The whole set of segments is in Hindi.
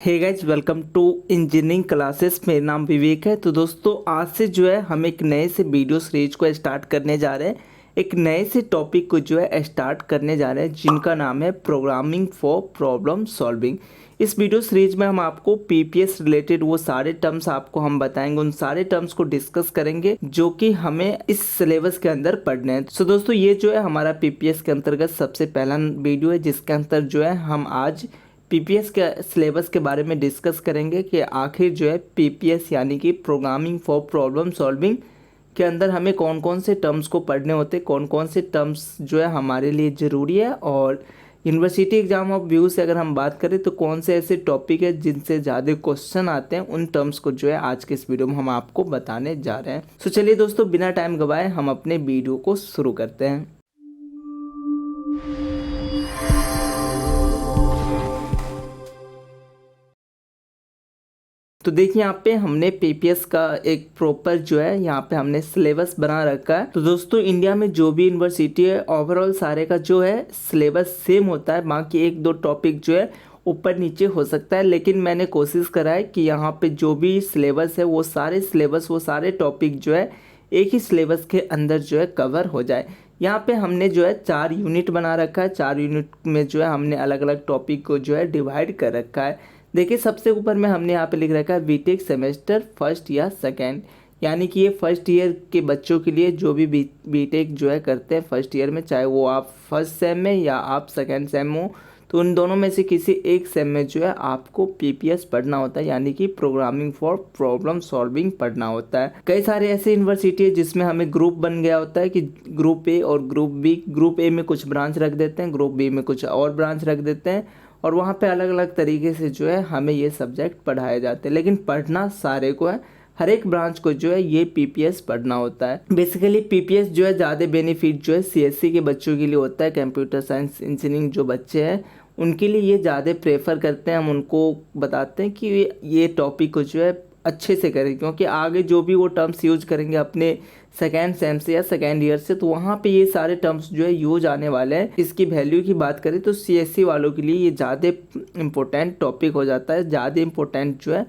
Hey guys, welcome to engineering classes. मेरा नाम विवेक है। तो दोस्तों, आज से जो है हम एक नए से वीडियो सीरीज को स्टार्ट करने जा रहे हैं। एक नए से टॉपिक को जो है स्टार्ट करने जा रहे हैं जिनका नाम है प्रोग्रामिंग फॉर प्रॉब्लम सॉल्विंग। इस वीडियो सीरीज में हम आपको पीपीएस रिलेटेड वो सारे टर्म्स आपको हम बताएंगे, उन सारे टर्म्स को डिस्कस करेंगे जो कि हमें इस सिलेबस के अंदर पढ़ने हैं। सो दोस्तों, ये जो है हमारा पीपीएस के अंतर्गत सबसे पहला वीडियो है जिसके अंदर जो है हम आज पीपीएस के सिलेबस के बारे में डिस्कस करेंगे कि आखिर जो है पीपीएस यानी कि प्रोग्रामिंग फॉर प्रॉब्लम सॉल्विंग के अंदर हमें कौन कौन से टर्म्स को पढ़ने होते, कौन कौन से टर्म्स जो है हमारे लिए ज़रूरी है। और यूनिवर्सिटी एग्जाम ऑफ व्यू से अगर हम बात करें तो कौन से ऐसे टॉपिक है जिनसे ज़्यादा क्वेश्चन आते हैं, उन टर्म्स को जो है आज के इस वीडियो में हम आपको बताने जा रहे हैं। तो चलिए दोस्तों, बिना टाइम गवाए हम अपने वीडियो को शुरू करते हैं। तो देखिए, यहाँ पे हमने पीपीएस का एक प्रॉपर जो है यहाँ पे हमने सिलेबस बना रखा है। तो दोस्तों, इंडिया में जो भी यूनिवर्सिटी है ओवरऑल सारे का जो है सिलेबस सेम होता है। बाकी एक दो टॉपिक जो है ऊपर नीचे हो सकता है, लेकिन मैंने कोशिश करा है कि यहाँ पे जो भी सिलेबस है वो सारे सिलेबस, वो सारे टॉपिक जो है एक ही सिलेबस के अंदर जो है कवर हो जाए। यहाँ पे हमने जो है 4 यूनिट बना रखा है। 4 यूनिट में जो है हमने अलग अलग टॉपिक को जो है डिवाइड कर रखा है। देखिए, सबसे ऊपर में हमने यहाँ पे लिख रखा है बीटेक सेमेस्टर फर्स्ट या सेकेंड, यानी कि ये फर्स्ट ईयर के बच्चों के लिए जो भी बीटेक जो है करते हैं फर्स्ट ईयर में, चाहे वो आप फर्स्ट सेम में या आप सेकेंड सेम हो, तो उन दोनों में से किसी एक सेम में जो है आपको पीपीएस पढ़ना होता है, यानी कि प्रोग्रामिंग फॉर प्रॉब्लम सॉल्विंग पढ़ना होता है। कई सारे ऐसे यूनिवर्सिटी है जिसमें हमें ग्रुप बन गया होता है कि ग्रुप ए और ग्रुप बी, ग्रुप ए में कुछ ब्रांच रख देते हैं, ग्रुप बी में कुछ और ब्रांच रख देते हैं, और वहाँ पे अलग अलग तरीके से जो है हमें ये सब्जेक्ट पढ़ाए जाते हैं। लेकिन पढ़ना सारे को है, हर एक ब्रांच को जो है ये पीपीएस पढ़ना होता है। बेसिकली पीपीएस जो है ज़्यादा बेनिफिट जो है सीएससी के बच्चों के लिए होता है। कंप्यूटर साइंस इंजीनियरिंग जो बच्चे हैं उनके लिए ये ज़्यादा प्रेफर करते हैं। हम उनको बताते हैं कि ये टॉपिक को जो है अच्छे से करें, क्योंकि आगे जो भी वो टर्म्स यूज करेंगे अपने सेकेंड सेम से या सेकेंड ईयर से, तो वहाँ पे ये सारे टर्म्स जो है यूज आने वाले हैं। इसकी वैल्यू की बात करें तो सीएससी वालों के लिए ये ज़्यादा इम्पोर्टेंट टॉपिक हो जाता है, ज़्यादा इम्पोर्टेंट जो है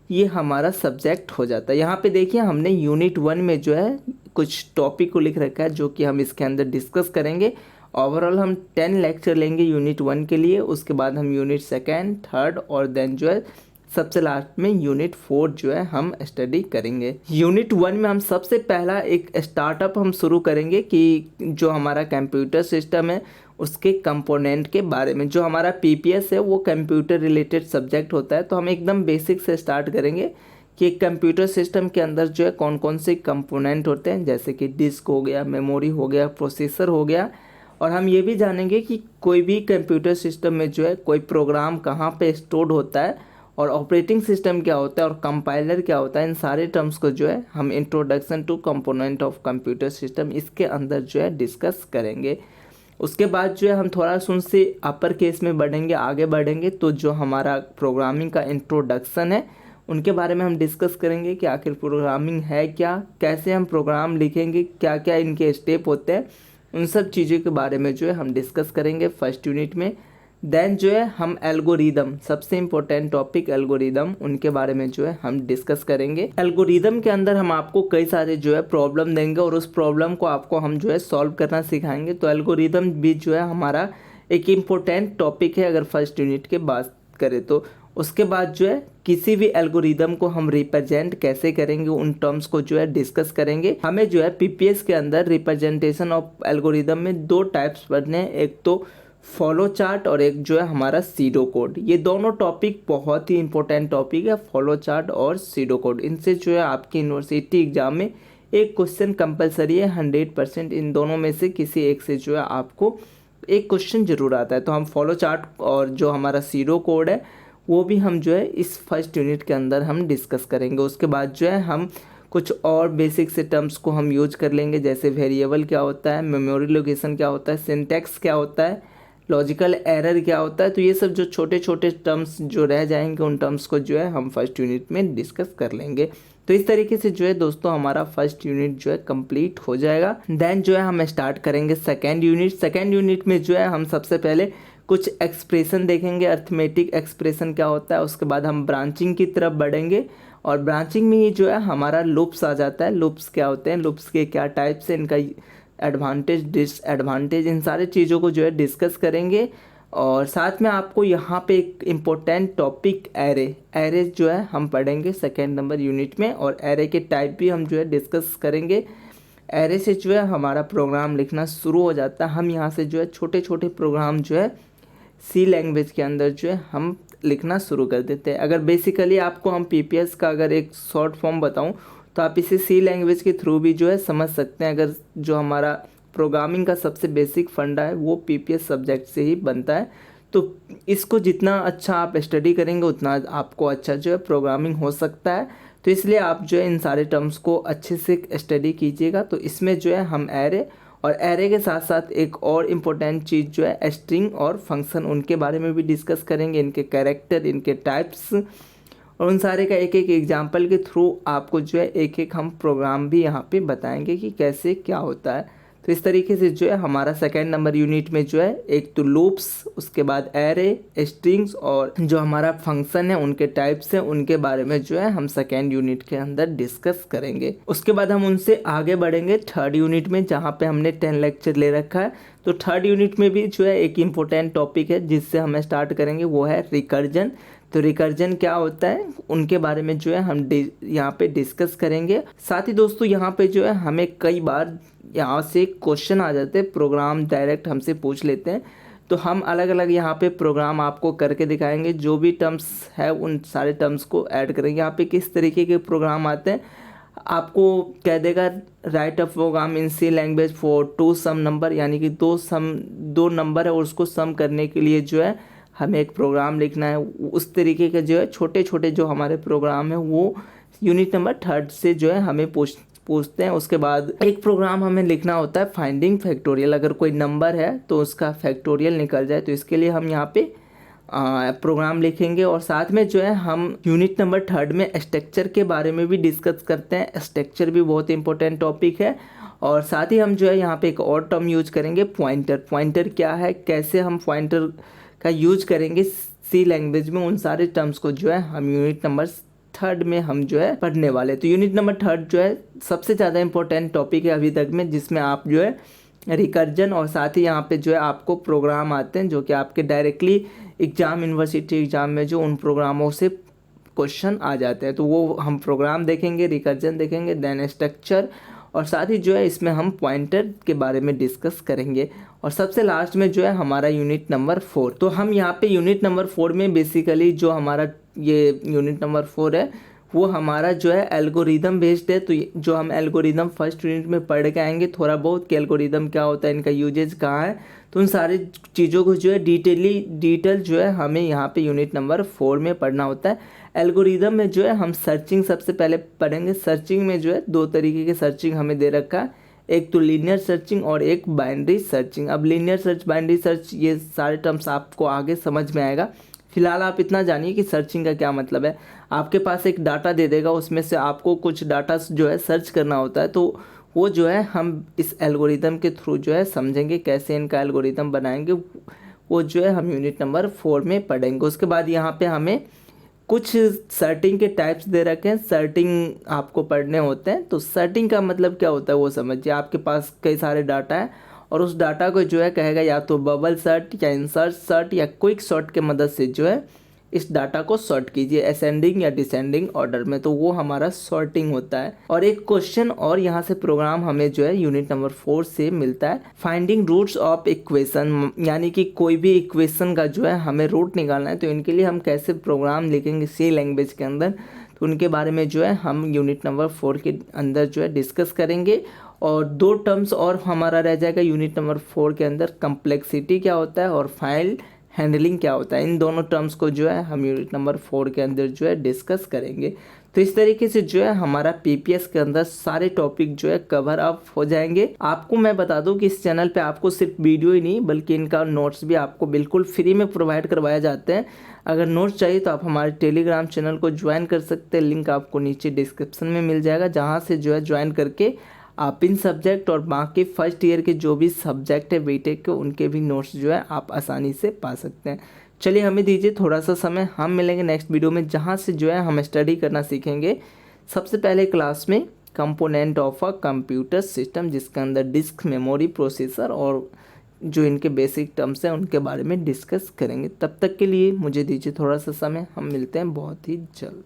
ये हमारा सब्जेक्ट हो जाता है। यहाँ पे देखिए, हमने यूनिट 1 में जो है कुछ टॉपिक को लिख रखा है जो कि हम इसके अंदर डिस्कस करेंगे। ओवरऑल हम 10 लेक्चर लेंगे यूनिट 1 के लिए, उसके बाद हम यूनिट सेकेंड, थर्ड और देन जो है सबसे लास्ट में यूनिट 4 जो है हम स्टडी करेंगे। यूनिट 1 में हम सबसे पहला एक स्टार्टअप हम शुरू करेंगे कि जो हमारा कंप्यूटर सिस्टम है उसके कंपोनेंट के बारे में। जो हमारा पीपीएस है वो कंप्यूटर रिलेटेड सब्जेक्ट होता है, तो हम एकदम बेसिक से स्टार्ट करेंगे कि एक कंप्यूटर सिस्टम के अंदर जो है कौन कौन से कंपोनेंट होते हैं, जैसे कि डिस्क हो गया, मेमोरी हो गया, प्रोसेसर हो गया। और हम ये भी जानेंगे कि कोई भी कंप्यूटर सिस्टम में जो है कोई प्रोग्राम कहाँ पे स्टोर्ड होता है, और ऑपरेटिंग सिस्टम क्या होता है, और कंपाइलर क्या होता है। इन सारे टर्म्स को जो है हम introduction to component of computer system इसके अंदर जो है डिस्कस करेंगे। उसके बाद जो है हम थोड़ा सा उनसे अपर केस में बढ़ेंगे, आगे बढ़ेंगे, तो जो हमारा प्रोग्रामिंग का इंट्रोडक्शन है उनके बारे में हम डिस्कस करेंगे कि आखिर प्रोग्रामिंग है क्या, कैसे हम प्रोग्राम लिखेंगे, क्या क्या इनके स्टेप होते हैं, उन सब चीज़ों के बारे में जो है हम डिस्कस करेंगे फर्स्ट यूनिट में। देन जो है हम एल्गोरिदम, सबसे इम्पोर्टेंट टॉपिक एल्गोरिदम, उनके बारे में जो है हम डिस्कस करेंगे। एल्गोरिदम के अंदर हम आपको कई सारे जो है प्रॉब्लम देंगे और उस प्रॉब्लम को आपको हम जो है सॉल्व करना सिखाएंगे। तो एल्गोरिदम भी जो है हमारा एक इम्पोर्टेंट टॉपिक है अगर फर्स्ट यूनिट के बात करें तो। उसके बाद जो है किसी भी एल्गोरिदम को हम रिप्रेजेंट कैसे करेंगे, उन टर्म्स को जो है डिस्कस करेंगे। हमें जो है पीपीएस के अंदर रिप्रेजेंटेशन ऑफ एल्गोरिदम में 2 टाइप्स पढ़ने हैं, एक तो फॉलो चार्ट और एक जो है हमारा सीडो कोड। ये दोनों टॉपिक बहुत ही इंपॉर्टेंट टॉपिक है, फॉलो चार्ट और सीडो कोड। इनसे जो है आपकी यूनिवर्सिटी एग्जाम में एक क्वेश्चन कंपलसरी है 100%। इन दोनों में से किसी एक से जो है आपको एक क्वेश्चन जरूर आता है। तो हम फॉलो चार्ट और जो हमारा सीडो कोड है वो भी हम जो है इस फर्स्ट यूनिट के अंदर हम डिस्कस करेंगे। उसके बाद जो है हम कुछ और बेसिक से टर्म्स को हम यूज कर लेंगे, जैसे वेरिएबल क्या होता है, मेमोरी लोकेशन क्या होता है, सिंटैक्स क्या होता है, लॉजिकल एरर क्या होता है। तो ये सब जो छोटे छोटे टर्म्स जो रह जाएंगे उन टर्म्स को जो है हम फर्स्ट यूनिट में डिस्कस कर लेंगे। तो इस तरीके से जो है दोस्तों हमारा फर्स्ट यूनिट जो है कंप्लीट हो जाएगा। देन जो है हम स्टार्ट करेंगे सेकेंड यूनिट। सेकेंड यूनिट में जो है हम सबसे पहले कुछ एक्सप्रेशन देखेंगे, अर्थमेटिक एक्सप्रेशन क्या होता है। उसके बाद हम ब्रांचिंग की तरफ बढ़ेंगे और ब्रांचिंग में ही जो है हमारा लूप्स आ जाता है। लूप्स क्या होते हैं, लूप्स के क्या टाइप्स हैं, इनका एडवांटेज डिसएडवांटेज, इन सारी चीज़ों को जो है डिस्कस करेंगे। और साथ में आपको यहाँ पे एक इम्पोर्टेंट टॉपिक एरे जो है हम पढ़ेंगे सेकेंड नंबर यूनिट में, और एरे के टाइप भी हम जो है डिस्कस करेंगे। एरे से जो है हमारा प्रोग्राम लिखना शुरू हो जाता है। हम यहाँ से जो है छोटे छोटे प्रोग्राम जो है सी लैंग्वेज के अंदर जो है हम लिखना शुरू कर देते हैं। अगर बेसिकली आपको हम पीपीएस का अगर एक शॉर्ट फॉर्म बताऊं तो आप इसे सी लैंग्वेज के थ्रू भी जो है समझ सकते हैं। अगर जो हमारा प्रोग्रामिंग का सबसे बेसिक फंडा है वो पीपीएस सब्जेक्ट से ही बनता है, तो इसको जितना अच्छा आप स्टडी करेंगे उतना आपको अच्छा जो है प्रोग्रामिंग हो सकता है। तो इसलिए आप जो है इन सारे टर्म्स को अच्छे से स्टडी कीजिएगा। तो इसमें जो है हम एरे और एरे के साथ साथ एक और इम्पोर्टेंट चीज़ जो है स्ट्रिंग और फंक्शन, उनके बारे में भी डिस्कस करेंगे, इनके कैरेक्टर, इनके टाइप्स, और उन सारे का एक एक एग्जांपल के थ्रू आपको जो है एक एक हम प्रोग्राम भी यहाँ पे बताएंगे कि कैसे क्या होता है। तो इस तरीके से जो है हमारा सेकेंड नंबर यूनिट में जो है एक तो लूप्स, उसके बाद एरे, स्ट्रिंग्स और जो हमारा फंक्शन है उनके टाइप्स हैं, उनके बारे में जो है हम सेकेंड यूनिट के अंदर डिस्कस करेंगे। उसके बाद हम उनसे आगे बढ़ेंगे थर्ड यूनिट में, जहाँ पे हमने 10 लेक्चर ले रखा है। तो थर्ड यूनिट में भी जो है एक इम्पोर्टेंट टॉपिक है जिससे हम स्टार्ट करेंगे, वो है रिकर्जन। तो रिकर्जन क्या होता है उनके बारे में जो है हम यहाँ पे डिस्कस करेंगे। साथ ही दोस्तों यहाँ पे जो है हमें कई बार यहाँ से क्वेश्चन आ जाते हैं, प्रोग्राम डायरेक्ट हमसे पूछ लेते हैं, तो हम अलग अलग यहाँ पे प्रोग्राम आपको करके दिखाएंगे। जो भी टर्म्स है उन सारे टर्म्स को ऐड करेंगे। यहाँ पे किस तरीके के प्रोग्राम आते हैं, आपको कह देगा write a program in C language for 2 sum number, यानी कि दो नंबर है और उसको सम करने के लिए जो है हमें एक प्रोग्राम लिखना है। उस तरीके के जो है छोटे छोटे जो हमारे प्रोग्राम है वो यूनिट नंबर थर्ड से जो है हमें पूछते हैं। उसके बाद एक प्रोग्राम हमें लिखना होता है फाइंडिंग फैक्टोरियल। अगर कोई नंबर है तो उसका फैक्टोरियल निकल जाए, तो इसके लिए हम यहाँ पे प्रोग्राम लिखेंगे। और साथ में जो है हम यूनिट नंबर थर्ड में स्ट्रक्चर के बारे में भी डिस्कस करते हैं। स्ट्रक्चर भी बहुत इंपॉर्टेंट टॉपिक है। और साथ ही हम जो है यहाँ पे एक और टर्म यूज करेंगे, पॉइंटर। पॉइंटर क्या है, कैसे हम पॉइंटर का यूज करेंगे सी लैंग्वेज में, उन सारे टर्म्स को जो है हम यूनिट नंबर थर्ड में हम जो है पढ़ने वाले। तो यूनिट नंबर थर्ड जो है सबसे ज़्यादा इंपॉर्टेंट टॉपिक है अभी तक में, जिसमें आप जो है रिकर्जन और साथ ही यहाँ पे जो है आपको प्रोग्राम आते हैं जो कि आपके डायरेक्टली एग्ज़ाम, यूनिवर्सिटी एग्ज़ाम में जो उन प्रोग्रामों से क्वेश्चन आ जाते हैं, तो वो हम प्रोग्राम देखेंगे, रिकर्जन देखेंगे, देन स्ट्रक्चर, और साथ ही जो है इसमें हम पॉइंटर के बारे में डिस्कस करेंगे। और सबसे लास्ट में जो है हमारा यूनिट नंबर 4। तो हम यहाँ पे यूनिट नंबर 4 में बेसिकली जो हमारा ये यूनिट नंबर 4 है वो हमारा जो है एल्गोरिदम बेस्ड है। तो जो हम एल्गोरिदम फर्स्ट यूनिट में पढ़ के आएंगे थोड़ा बहुत कि एल्गोरिदम क्या होता है, इनका यूजेज कहाँ है, तो उन सारी चीज़ों को जो है डिटेल जो है हमें यहाँ पे यूनिट नंबर 4 में पढ़ना होता है। एल्गोरिदम में जो है हम सर्चिंग सबसे पहले पढ़ेंगे। सर्चिंग में जो है 2 तरीके के सर्चिंग हमें दे रखा है, एक तो लीनियर सर्चिंग और एक बाइनरी सर्चिंग। अब लीनियर सर्च, बाइनरी सर्च, ये सारे टर्म्स आपको आगे समझ में आएगा। फिलहाल आप इतना जानिए कि सर्चिंग का क्या मतलब है। आपके पास एक डाटा दे देगा, उसमें से आपको कुछ डाटा जो है सर्च करना होता है, तो वो जो है हम इस एल्गोरिदम के थ्रू जो है समझेंगे कैसे इनका एल्गोरिदम बनाएंगे, वो जो है हम यूनिट नंबर 4 में पढ़ेंगे। उसके बाद यहाँ पे हमें कुछ सर्टिंग के टाइप्स दे रखे हैं, सर्टिंग आपको पढ़ने होते हैं। तो सर्टिंग का मतलब क्या होता है वो समझिए। आपके पास कई सारे डाटा है और उस डाटा को जो है कहेगा या तो बबल सर्ट या इंसर्ट सर्ट या क्विक सॉर्ट के मदद से जो है इस डाटा को सॉर्ट कीजिए असेंडिंग या डिसेंडिंग ऑर्डर में, तो वो हमारा सॉर्टिंग होता है। और एक क्वेश्चन और यहाँ से प्रोग्राम हमें जो है यूनिट नंबर 4 से मिलता है, फाइंडिंग रूट्स ऑफ इक्वेशन, यानी कि कोई भी इक्वेशन का जो है हमें रूट निकालना है, तो इनके लिए हम कैसे प्रोग्राम लिखेंगे सी लैंग्वेज के अंदर, तो उनके बारे में जो है हम यूनिट नंबर 4 के अंदर जो है डिस्कस करेंगे। और 2 टर्म्स और हमारा रह जाएगा यूनिट नंबर 4 के अंदर, कम्प्लेक्सिटी क्या होता है और फाइल हैंडलिंग क्या होता है। इन दोनों टर्म्स को जो है हम यूनिट नंबर 4 के अंदर जो है डिस्कस करेंगे। तो इस तरीके से जो है हमारा पीपीएस के अंदर सारे टॉपिक जो है कवर अप हो जाएंगे। आपको मैं बता दूं कि इस चैनल पे आपको सिर्फ वीडियो ही नहीं बल्कि इनका नोट्स भी आपको बिल्कुल फ्री में प्रोवाइड करवाए जाते हैं। अगर नोट्स चाहिए तो आप हमारे टेलीग्राम चैनल को ज्वाइन कर सकते हैं, लिंक आपको नीचे डिस्क्रिप्शन में मिल जाएगा, जहाँ से जो है ज्वाइन करके आप इन सब्जेक्ट और बाकी फर्स्ट ईयर के जो भी सब्जेक्ट है बीटेक के, उनके भी नोट्स जो है आप आसानी से पा सकते हैं। चलिए हमें दीजिए थोड़ा सा समय, हम मिलेंगे नेक्स्ट वीडियो में, जहाँ से जो है हम स्टडी करना सीखेंगे सबसे पहले क्लास में component of a computer system, जिसके अंदर डिस्क, मेमोरी, प्रोसेसर और जो इनके बेसिक टर्म्स हैं उनके बारे में डिस्कस करेंगे। तब तक के लिए मुझे दीजिए थोड़ा सा समय, हम मिलते हैं बहुत ही जल्द।